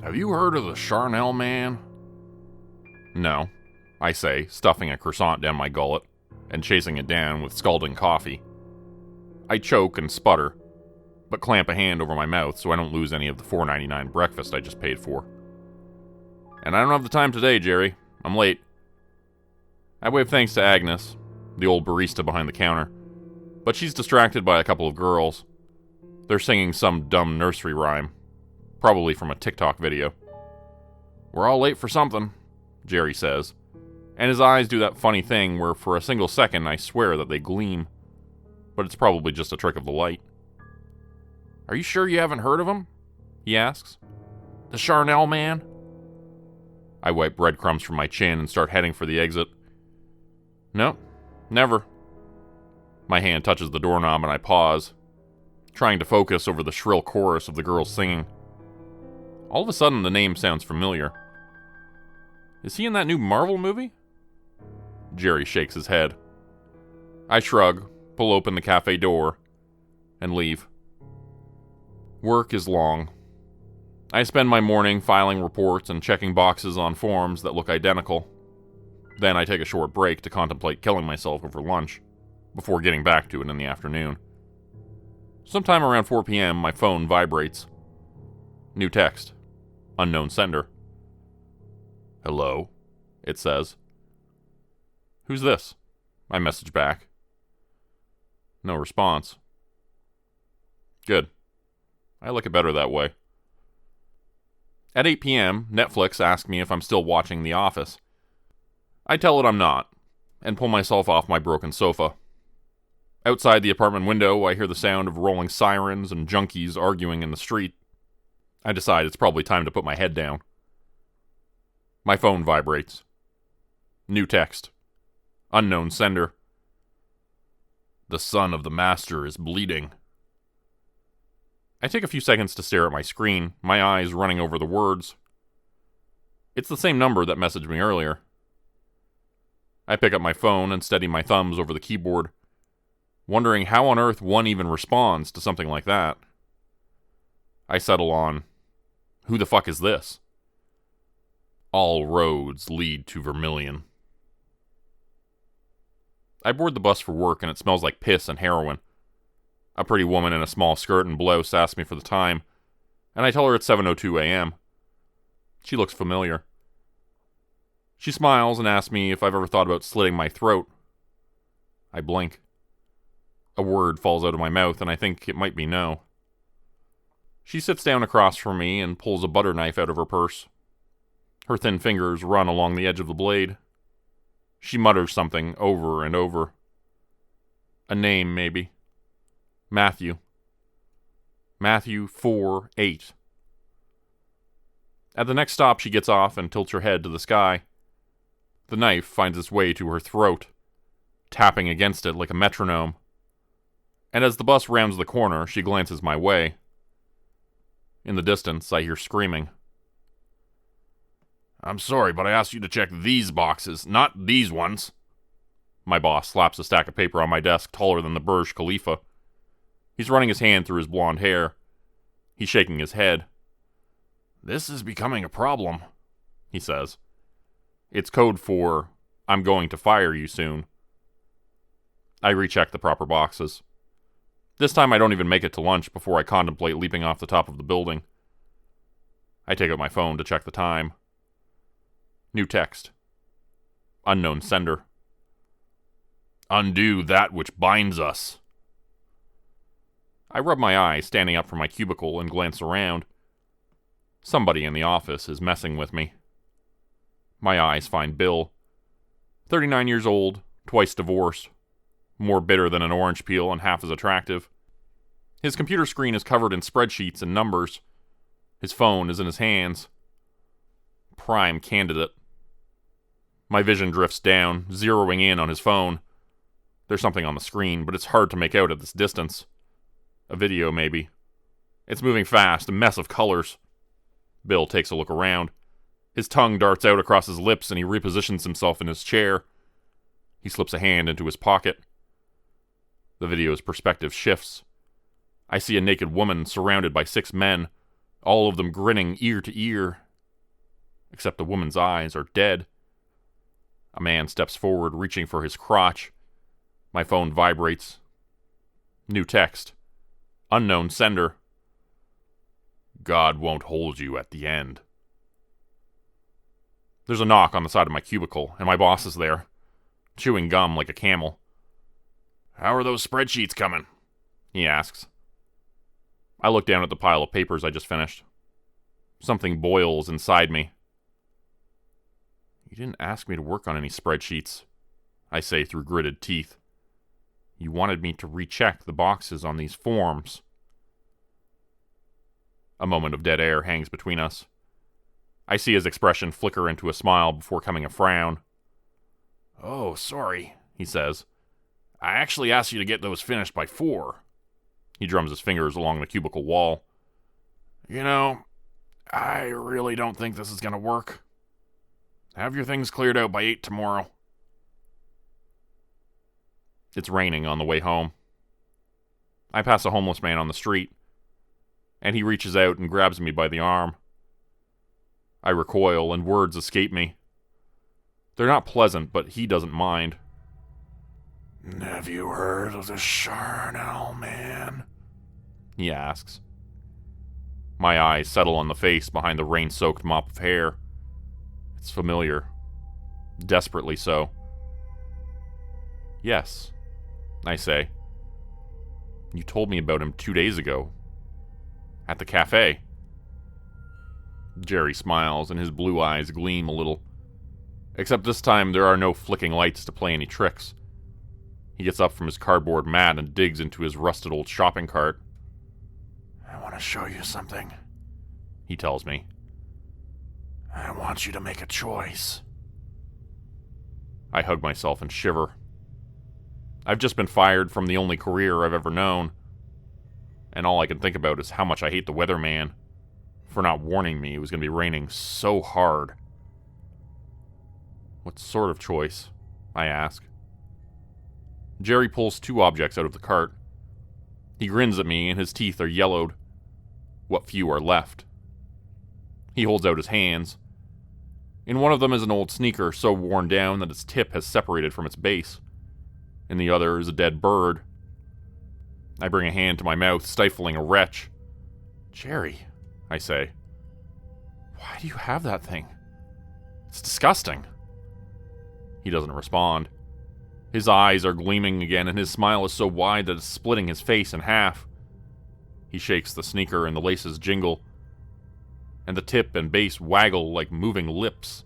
Have you heard of the Charnel man? No, I say, stuffing a croissant down my gullet and chasing it down with scalding coffee. I choke and sputter, but clamp a hand over my mouth so I don't lose any of the $4.99 breakfast I just paid for. And I don't have the time today, Jerry. I'm late. I wave thanks to Agnes, the old barista behind the counter, but she's distracted by a couple of girls. They're singing some dumb nursery rhyme, probably from a TikTok video. We're all late for something, Jerry says, and his eyes do that funny thing where for a single second I swear that they gleam, but it's probably just a trick of the light. Are you sure you haven't heard of him? He asks. The Charnel man? I wipe breadcrumbs from my chin and start heading for the exit. No, never. My hand touches the doorknob and I pause, trying to focus over the shrill chorus of the girls singing. All of a sudden, the name sounds familiar. Is he in that new Marvel movie? Jerry shakes his head. I shrug, pull open the cafe door, and leave. Work is long. I spend my morning filing reports and checking boxes on forms that look identical. Then I take a short break to contemplate killing myself over lunch, before getting back to it in the afternoon. Sometime around 4 p.m., my phone vibrates. New text. Unknown sender. Hello, it says. Who's this? I message back. No response. Good. I like it better that way. At 8 p.m., Netflix asks me if I'm still watching The Office. I tell it I'm not, and pull myself off my broken sofa. Outside the apartment window, I hear the sound of rolling sirens and junkies arguing in the street. I decide it's probably time to put my head down. My phone vibrates. New text. Unknown sender. The son of the master is bleeding. I take a few seconds to stare at my screen, my eyes running over the words. It's the same number that messaged me earlier. I pick up my phone and steady my thumbs over the keyboard, wondering how on earth one even responds to something like that. I settle on, who the fuck is this? All roads lead to Vermilion. I board the bus for work and it smells like piss and heroin. A pretty woman in a small skirt and blouse asks me for the time, and I tell her it's 7:02 a.m. She looks familiar. She smiles and asks me if I've ever thought about slitting my throat. I blink. A word falls out of my mouth, and I think it might be no. She sits down across from me and pulls a butter knife out of her purse. Her thin fingers run along the edge of the blade. She mutters something over and over. A name, maybe. Matthew. Matthew 4:8. At the next stop, she gets off and tilts her head to the sky. The knife finds its way to her throat, tapping against it like a metronome. And as the bus rounds the corner, she glances my way. In the distance, I hear screaming. I'm sorry, but I asked you to check these boxes, not these ones. My boss slaps a stack of paper on my desk taller than the Burj Khalifa. He's running his hand through his blonde hair. He's shaking his head. This is becoming a problem, he says. It's code for, I'm going to fire you soon. I recheck the proper boxes. This time I don't even make it to lunch before I contemplate leaping off the top of the building. I take out my phone to check the time. New text. Unknown sender. Undo that which binds us. I rub my eyes, standing up from my cubicle, and glance around. Somebody in the office is messing with me. My eyes find Bill. 39 years old, twice divorced. More bitter than an orange peel and half as attractive. His computer screen is covered in spreadsheets and numbers. His phone is in his hands. Prime candidate. My vision drifts down, zeroing in on his phone. There's something on the screen, but it's hard to make out at this distance. A video, maybe. It's moving fast, a mess of colors. Bill takes a look around. His tongue darts out across his lips and he repositions himself in his chair. He slips a hand into his pocket. The video's perspective shifts. I see a naked woman surrounded by 6 men, all of them grinning ear to ear, except the woman's eyes are dead. A man steps forward, reaching for his crotch. My phone vibrates. New text. Unknown sender. God won't hold you at the end. There's a knock on the side of my cubicle, and my boss is there, chewing gum like a camel. "How are those spreadsheets coming?" he asks. I look down at the pile of papers I just finished. Something boils inside me. "You didn't ask me to work on any spreadsheets," I say through gritted teeth. "You wanted me to recheck the boxes on these forms." A moment of dead air hangs between us. I see his expression flicker into a smile before coming a frown. "Oh, sorry," he says. "I actually asked you to get those finished by 4. He drums his fingers along the cubicle wall. "You know, I really don't think this is going to work. Have your things cleared out by 8 tomorrow. It's raining on the way home. I pass a homeless man on the street, and he reaches out and grabs me by the arm. I recoil, and words escape me. They're not pleasant, but he doesn't mind. "Have you heard of the Charnel man?" he asks. My eyes settle on the face behind the rain-soaked mop of hair. It's familiar. Desperately so. "Yes," I say. "You told me about him 2 days ago. At the cafe." Jerry smiles, and his blue eyes gleam a little. Except this time there are no flicking lights to play any tricks. He gets up from his cardboard mat and digs into his rusted old shopping cart. "I want to show you something," he tells me. "I want you to make a choice." I hug myself and shiver. I've just been fired from the only career I've ever known, and all I can think about is how much I hate the weatherman for not warning me it was going to be raining so hard. "What sort of choice?" I ask. Jerry pulls 2 objects out of the cart. He grins at me, and his teeth are yellowed. What few are left. He holds out his hands. In one of them is an old sneaker so worn down that its tip has separated from its base. In the other is a dead bird. I bring a hand to my mouth, stifling a retch. "Jerry," I say. "Why do you have that thing? It's disgusting." He doesn't respond. His eyes are gleaming again, and his smile is so wide that it's splitting his face in half. He shakes the sneaker, and the laces jingle, and the tip and base waggle like moving lips.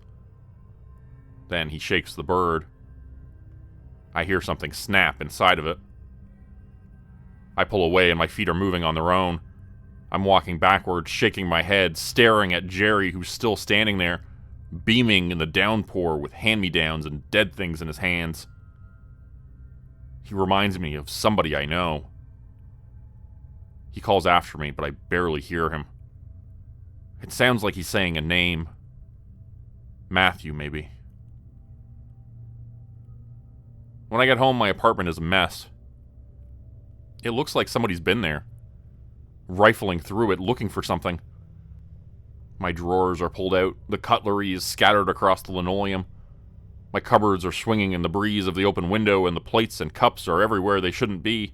Then he shakes the bird. I hear something snap inside of it. I pull away, and my feet are moving on their own. I'm walking backwards, shaking my head, staring at Jerry, who's still standing there, beaming in the downpour with hand-me-downs and dead things in his hands. He reminds me of somebody I know. He calls after me, but I barely hear him. It sounds like he's saying a name. Matthew, maybe. When I get home, my apartment is a mess. It looks like somebody's been there, rifling through it, looking for something. My drawers are pulled out, the cutlery is scattered across the linoleum. My cupboards are swinging in the breeze of the open window, and the plates and cups are everywhere they shouldn't be.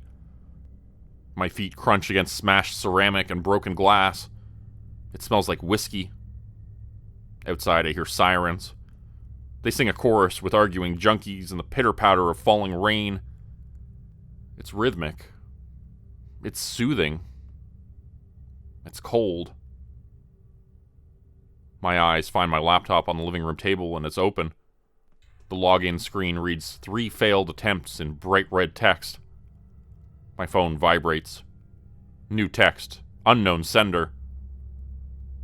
My feet crunch against smashed ceramic and broken glass. It smells like whiskey. Outside, I hear sirens. They sing a chorus with arguing junkies and the pitter-patter of falling rain. It's rhythmic. It's soothing. It's cold. My eyes find my laptop on the living room table, and it's open. The login screen reads 3 failed attempts in bright red text. My phone vibrates. New text. Unknown sender.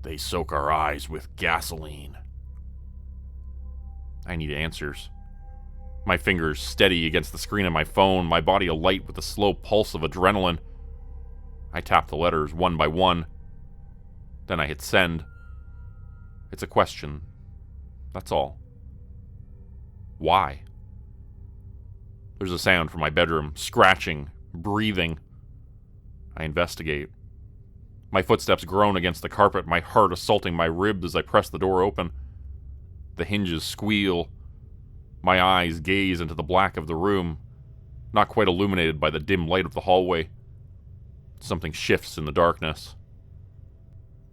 They soak our eyes with gasoline. I need answers. My fingers steady against the screen of my phone, my body alight with the slow pulse of adrenaline. I tap the letters one by one. Then I hit send. It's a question. That's all. Why? There's a sound from my bedroom, scratching, breathing. I investigate. My footsteps groan against the carpet, my heart assaulting my ribs as I press the door open. The hinges squeal. My eyes gaze into the black of the room, not quite illuminated by the dim light of the hallway. Something shifts in the darkness.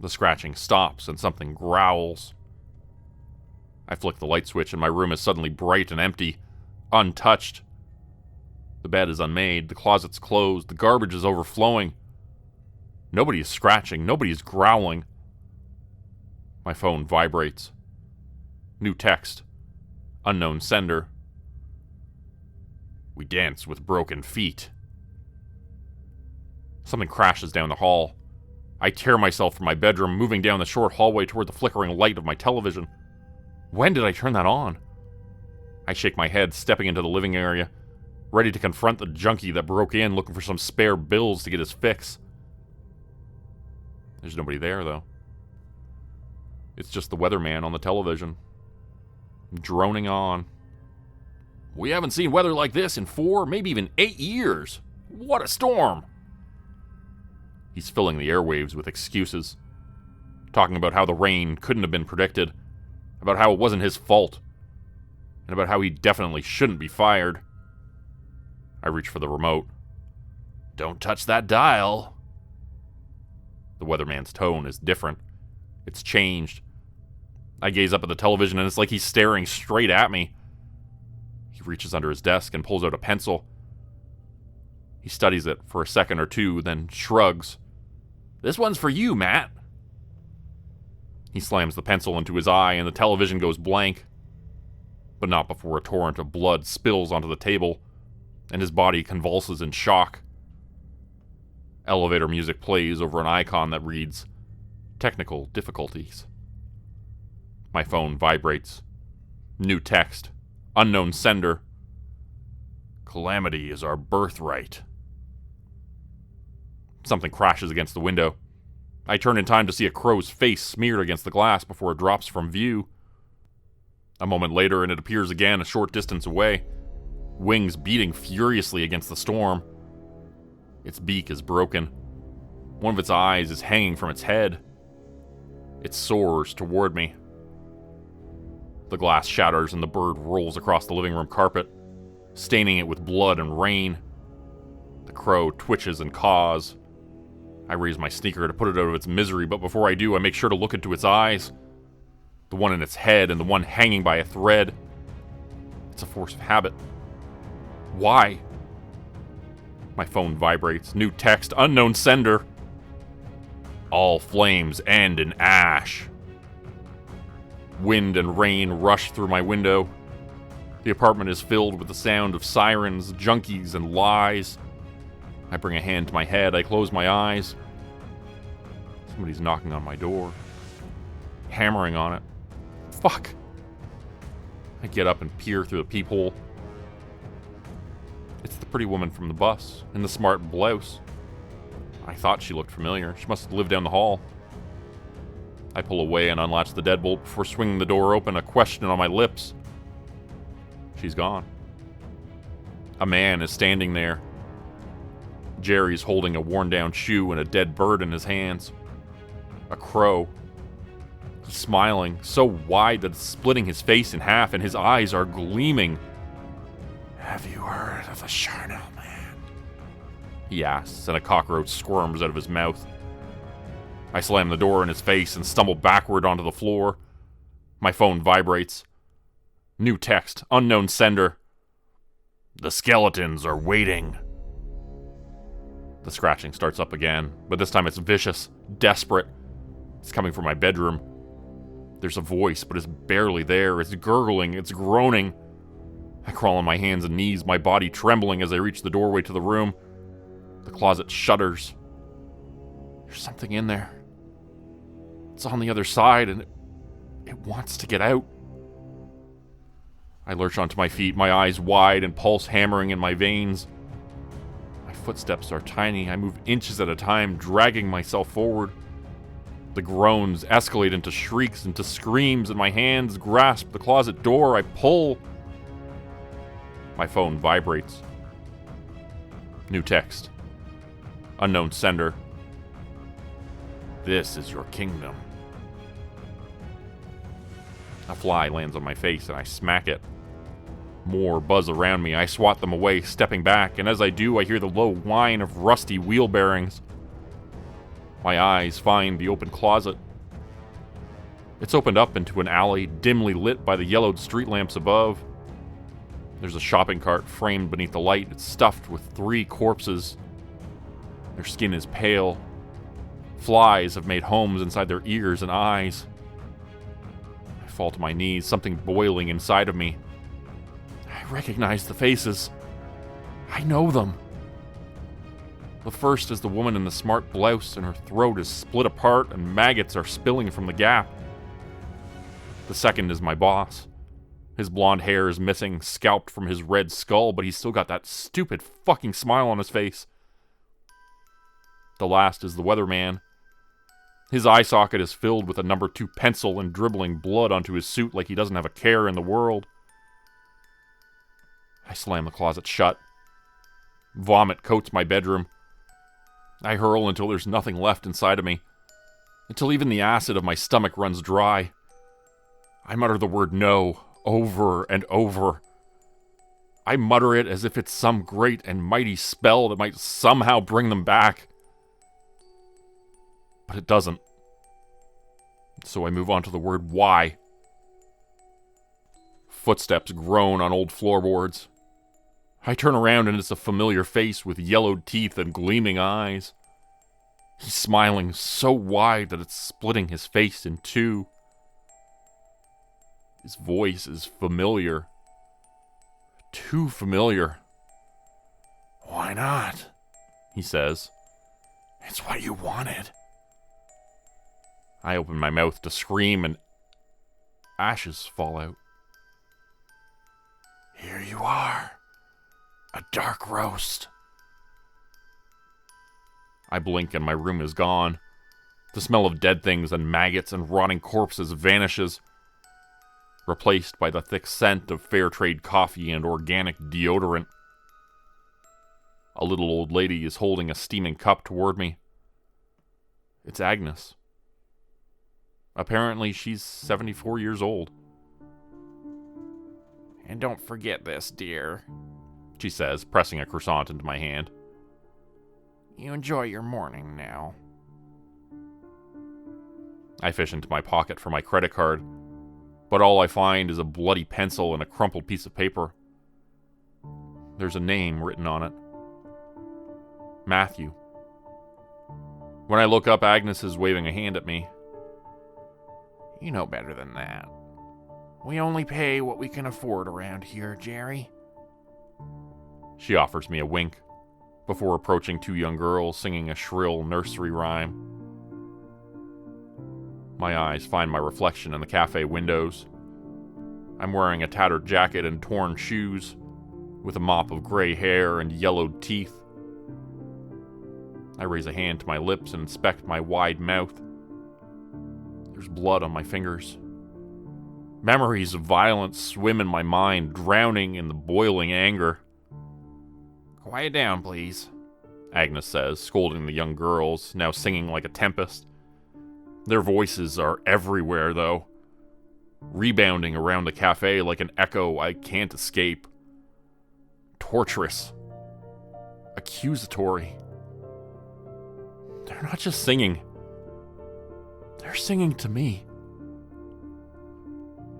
The scratching stops and something growls. I flick the light switch and my room is suddenly bright and empty, untouched. The bed is unmade, the closet's closed, the garbage is overflowing. Nobody is scratching, nobody is growling. My phone vibrates. New text. Unknown sender. We dance with broken feet. Something crashes down the hall. I tear myself from my bedroom, moving down the short hallway toward the flickering light of my television. When did I turn that on? I shake my head, stepping into the living area, ready to confront the junkie that broke in looking for some spare bills to get his fix. There's nobody there, though. It's just the weatherman on the television, droning on. We haven't seen weather like this in 4, maybe even 8 years. What a storm! He's filling the airwaves with excuses, talking about how the rain couldn't have been predicted, about how it wasn't his fault, and about how he definitely shouldn't be fired. I reach for the remote. Don't touch that dial. The weatherman's tone is different. It's changed. I gaze up at the television and it's like he's staring straight at me. He reaches under his desk and pulls out a pencil. He studies it for a second or two, then shrugs. This one's for you, Matt. He slams the pencil into his eye and the television goes blank. But not before a torrent of blood spills onto the table and his body convulses in shock. Elevator music plays over an icon that reads, Technical difficulties. My phone vibrates. New text. Unknown sender. Calamity is our birthright. Something crashes against the window. I turn in time to see a crow's face smeared against the glass before it drops from view. A moment later, and it appears again a short distance away, wings beating furiously against the storm. Its beak is broken. One of its eyes is hanging from its head. It soars toward me. The glass shatters and the bird rolls across the living room carpet, staining it with blood and rain. The crow twitches and caws. I raise my sneaker to put it out of its misery, but before I do, I make sure to look into its eyes. The one in its head and the one hanging by a thread. It's a force of habit. Why? My phone vibrates. New text. Unknown sender. All flames end in ash. Wind and rain rush through my window. The apartment is filled with the sound of sirens, junkies, and lies. I bring a hand to my head. I close my eyes. Somebody's knocking on my door. Hammering on it. Fuck. I get up and peer through the peephole. It's the pretty woman from the bus, in the smart blouse. I thought she looked familiar. She must live down the hall. I pull away and unlatch the deadbolt before swinging the door open, a question on my lips. She's gone. A man is standing there. Jerry's holding a worn-down shoe and a dead bird in his hands. A crow. He's smiling, so wide that it's splitting his face in half, and his eyes are gleaming. Have you heard of the Charnel man? He asks, and a cockroach squirms out of his mouth. I slam the door in his face and stumble backward onto the floor. My phone vibrates. New text. Unknown sender. The skeletons are waiting. The scratching starts up again, but this time it's vicious, desperate. It's coming from my bedroom. There's a voice, but it's barely there. It's gurgling, it's groaning. I crawl on my hands and knees, my body trembling as I reach the doorway to the room. The closet shudders. There's something in there. It's on the other side, and it wants to get out. I lurch onto my feet, my eyes wide and pulse hammering in my veins. My footsteps are tiny. I move inches at a time, dragging myself forward. The groans escalate into shrieks, into screams, and my hands grasp the closet door. I pull. My phone vibrates. New text. Unknown sender. This is your kingdom. A fly lands on my face and I smack it. More buzz around me. I swat them away, stepping back, and as I do, I hear the low whine of rusty wheel bearings. My eyes find the open closet. It's opened up into an alley, dimly lit by the yellowed street lamps above. There's a shopping cart framed beneath the light. It's stuffed with 3 corpses. Their skin is pale. Flies have made homes inside their ears and eyes. I fall to my knees, something boiling inside of me. I recognize the faces. I know them. The first is the woman in the smart blouse, and her throat is split apart and maggots are spilling from the gap. The second is my boss. His blonde hair is missing, scalped from his red skull, but he's still got that stupid fucking smile on his face. The last is the weatherman. His eye socket is filled with a number 2 pencil and dribbling blood onto his suit like he doesn't have a care in the world. I slam the closet shut. Vomit coats my bedroom. I hurl until there's nothing left inside of me, until even the acid of my stomach runs dry. I mutter the word no over and over. I mutter it as if it's some great and mighty spell that might somehow bring them back. But it doesn't. So I move on to the word why. Footsteps groan on old floorboards. I turn around and it's a familiar face with yellowed teeth and gleaming eyes. He's smiling so wide that it's splitting his face in 2. His voice is familiar. Too familiar. Why not? He says. It's what you wanted. I open my mouth to scream and ashes fall out. Here you are. A dark roast. I blink and my room is gone. The smell of dead things and maggots and rotting corpses vanishes, replaced by the thick scent of fair trade coffee and organic deodorant. A little old lady is holding a steaming cup toward me. It's Agnes. Apparently, she's 74 years old. And don't forget this, dear, she says, pressing a croissant into my hand. You enjoy your morning now. I fish into my pocket for my credit card, but all I find is a bloody pencil and a crumpled piece of paper. There's a name written on it. Matthew. When I look up, Agnes is waving a hand at me. You know better than that. We only pay what we can afford around here, Jerry. She offers me a wink, before approaching 2 young girls singing a shrill nursery rhyme. My eyes find my reflection in the cafe windows. I'm wearing a tattered jacket and torn shoes, with a mop of gray hair and yellowed teeth. I raise a hand to my lips and inspect my wide mouth. There's blood on my fingers. Memories of violence swim in my mind, drowning in the boiling anger. Quiet down, please, Agnes says, scolding the young girls, now singing like a tempest. Their voices are everywhere, though, rebounding around the cafe like an echo I can't escape. Torturous. Accusatory. They're not just singing. They're singing to me.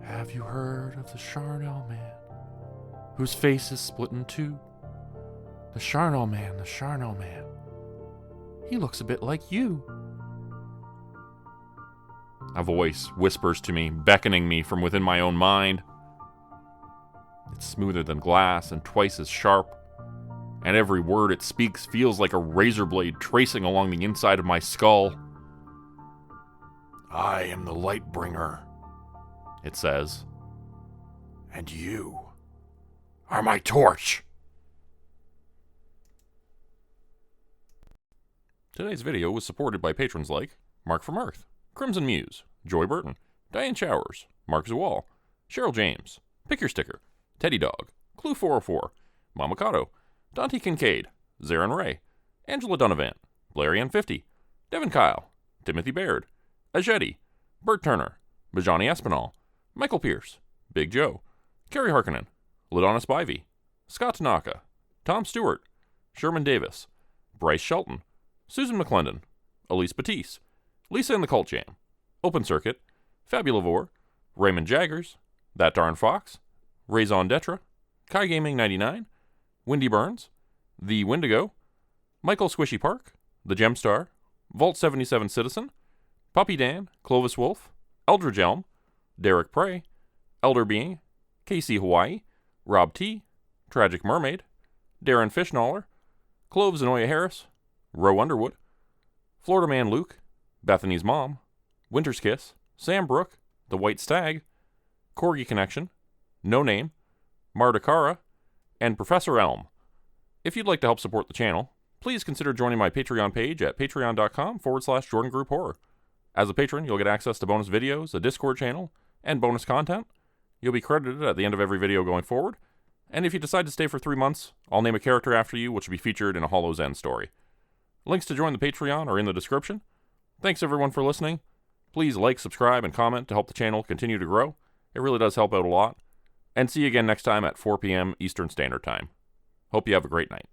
Have you heard of the Charnel man, whose face is split in 2? The Charnel man, the Charnel man. He looks a bit like you. A voice whispers to me, beckoning me from within my own mind. It's smoother than glass and twice as sharp, and every word it speaks feels like a razor blade tracing along the inside of my skull. I am the Lightbringer, it says, and you are my torch. Today's video was supported by patrons like Mark from Earth, Crimson Muse, Joy Burton, Diane Showers, Mark Zawal, Cheryl James, Pick Your Sticker, Teddy Dog, Clue 404, Mama Cotto, Dante Kincaid, Zarin Ray, Angela Donovan, Blarian 50, Devin Kyle, Timothy Baird, Ajeti, Bert Turner, Midjourney Espinal, Michael Pierce, Big Joe, Kerry Harkonnen, Ladonna Spivey, Scott Tanaka, Tom Stewart, Sherman Davis, Bryce Shelton, Susan McClendon, Elise Batiste, Lisa in the Cult Jam, Open Circuit, Fabulavore, Raymond Jaggers, That Darn Fox, Raison Detra, Kai Gaming 99, Windy Burns, The Wendigo, Michael Squishy Park, The Gemstar, Vault 77 Citizen, Puppy Dan, Clovis Wolf, Eldridge Elm, Derek Prey, Elder Being, Casey Hawaii, Rob T, Tragic Mermaid, Darren Fishnaller, Cloves Zenoya Harris, Roe Underwood, Florida Man Luke, Bethany's Mom, Winter's Kiss, Sam Brook, The White Stag, Corgi Connection, No Name, Marta Cara, and Professor Elm. If you'd like to help support the channel, please consider joining my Patreon page at patreon.com/Jordan Group Horror. As a patron, you'll get access to bonus videos, a Discord channel, and bonus content. You'll be credited at the end of every video going forward, and if you decide to stay for 3 months, I'll name a character after you which will be featured in a Hollow's End story. Links to join the Patreon are in the description. Thanks everyone for listening. Please like, subscribe, and comment to help the channel continue to grow. It really does help out a lot. And see you again next time at 4 p.m. Eastern Standard Time. Hope you have a great night.